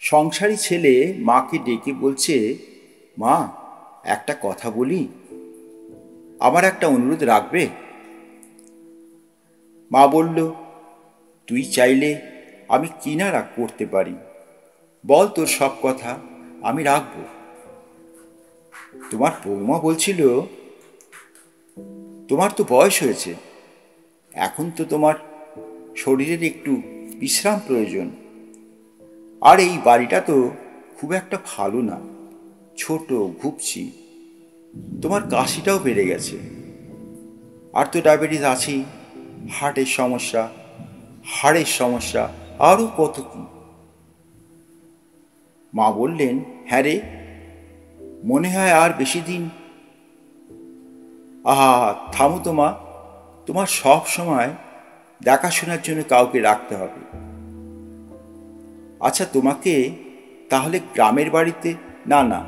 সংসারী ছেলে মাকে ডেকে বলছে, মা, একটা কথা বলি, আমার একটা অনুরোধ রাখবে? মা বলল, তুই চাইলে আমি কি না করতে পারি, বল তোর সব কথা, আমি রাখবো। তোমার বৌমা বলছিল, তোমার তো বয়স হয়েছে, এখন তো তোমার শরীরের একটু বিশ্রাম প্রয়োজন। আর এই বাড়িটা তো খুব একটা ভালো না, ছোট, ঘুপছি। তোমার কাশিটাও বেড়ে গেছে, আর তো ডায়াবেটিস আছেই, হার্টের সমস্যা, হাড়ের সমস্যা, আরও কত কি। মা বললেন, হ্যাঁ রে, মনে হয় আর বেশি দিন। আহা, থামো তো মা, তোমার সব সময় দেখাশোনার জন্য কাউকে রাখতে হবে। আচ্ছা, তোমাকে তাহলে গ্রামের বাড়িতে, না না,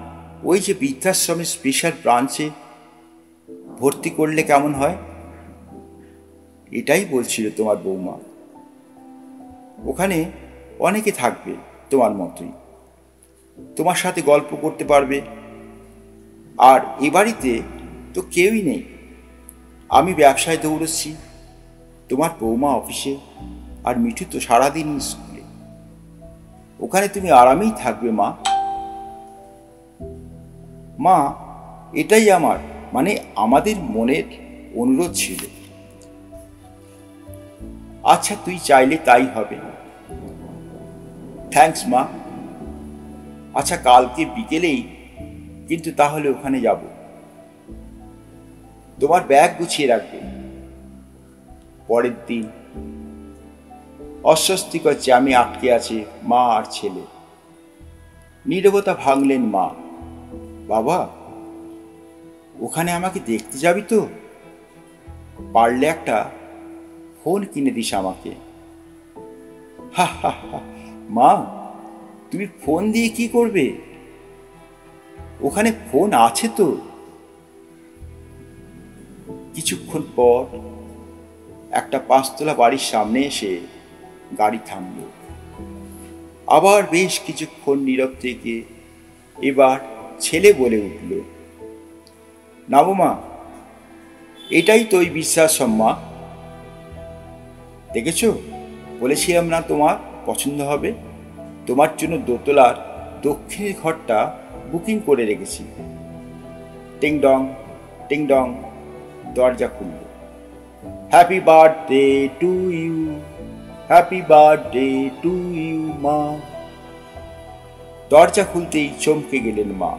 ওই যে বৃদ্ধাশ্রমের স্পেশাল ব্রাঞ্চে ভর্তি করলে কেমন হয়? এটাই বলছিল তোমার বৌমা। ওখানে অনেকে থাকবে তোমার মতোই, তোমার সাথে গল্প করতে পারবে। আর এ বাড়িতে তো কেউই নেই, আমি ব্যবসায় দৌড়চ্ছি, তোমার বৌমা অফিসে, আর মিঠু তো সারাদিনই স্কুলে। ওখানে তুমি আরামেই থাকবে মা। মা, এটাই আমাদের মনের অনুরোধ ছিল। আচ্ছা, তুই চাইলে তাই হবে। থ্যাঙ্কস মা। আচ্ছা, কালকে বিকেলেই কিন্তু তাহলে ওখানে যাব। তোমার ব্যাগ গুছিয়ে রাখবে। পরের দিন অস্বস্তিকর জ্যামে আটকে আছে মা আর ছেলে। নীরবতা ভাঙলেন মা। বাবা, ওখানে আমাকে দেখতে যাবি তো? পারলে একটা ফোন কিনে দিস আমাকে। হা হা হা। মা, তুমি ফোন দিয়ে কি করবে? ওখানে ফোন আছে তো। কিছুক্ষণ পর একটা 5তলা বাড়ির সামনে এসে গাড়ি থামল। আবার বেশ কিছুক্ষণ নীরব থেকে এবার ছেলে বলে উঠল, নামো মা, এটাই তো ওই বৃদ্ধাশ্রম মা। দেখেছ, বলেছিলাম না তোমার পছন্দ হবে। তোমার জন্য দোতলার দক্ষিণের ঘরটা বুকিং করে রেখেছি। টিং ডং, টিং ডং, দরজা খুলল। Happy birthday to you, happy birthday to you মা। দরজা খুলতেই চমকে গেলেন মা।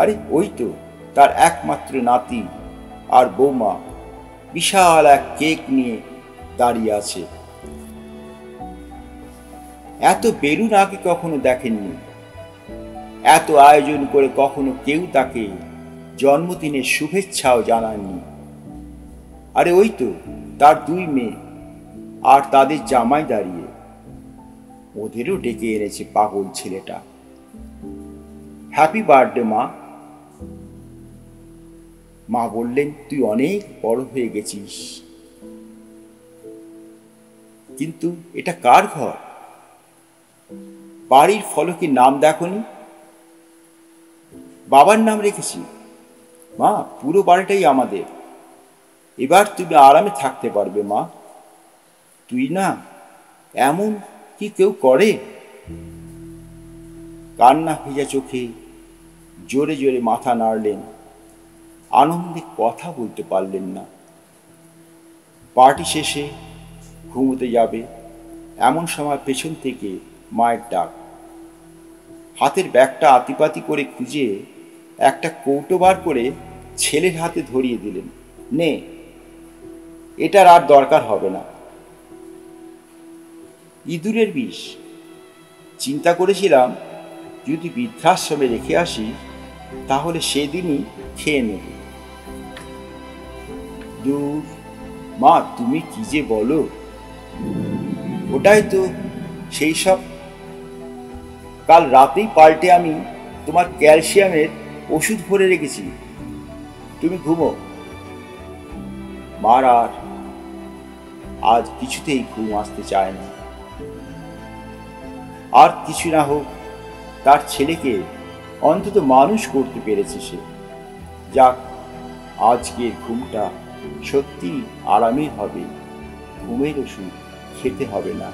আরে, ওই তো তার একমাত্র নাতি আর বৌমা বিশাল এক কেক নিয়ে দাঁড়িয়ে আছে। এত বেলুন আগে কখনো দেখেননি, এত আয়োজন করে কখনো কেউ তাকে জন্মদিনের শুভেচ্ছাও জানাননি। আরে, ওই তো তার 2 মেয়ে আর তাদের জামাই দাঁড়িয়ে। ওদেরও ডেকে এনেছে পাগল ছেলেটা। হ্যাপি বার্থডে মা। মা বললেন, তুই অনেক বড় হয়ে গেছিস। কিন্তু এটা কার ঘর? বাড়ির ফলকে নাম দেখনি? বাবার নাম রেখেছি। মা, পুরো বাড়িটাই আমাদের। এবার তুমি আরামে থাকতে পারবে মা। তুই না, এমন কি কেউ করে? কান্না ভেজা চোখে জোরে জোরে মাথা নাড়লেন, আনন্দে কথা বলতে পারলেন না। পার্টি শেষে ঘুমোতে যাবে এমন সময় পেছন থেকে মায়ের ডাক। হাতের ব্যাগটা আতিপাতি করে খুঁজে একটা কৌটো বার করে ছেলের হাতে ধরিয়ে দিলেন, নে, এটার আর দরকার হবে না। ইঁদুরের বিষ। চিন্তা করেছিলাম যদি বৃদ্ধাশ্রমে রেখে আসি তাহলে সেদিনই খেয়ে নেব। দূর মা, তুমি কি যে বলো। ওটাই তো সেই সব। কাল রাতেই পাল্টে আমি তোমার ক্যালসিয়ামের ওষুধ ভরে রেখেছি, তুমি ঘুমো। মার আর আজ কিছুতেই ঘুম আসতে চায় না। আর কিছু না হোক, তার ছেলেকে অন্তত মানুষ করতে পেরেছে সে। যাক, আজকের ঘুমটা সত্যি আরামের হবে, ঘুমের ওষুধ খেতে হবে না।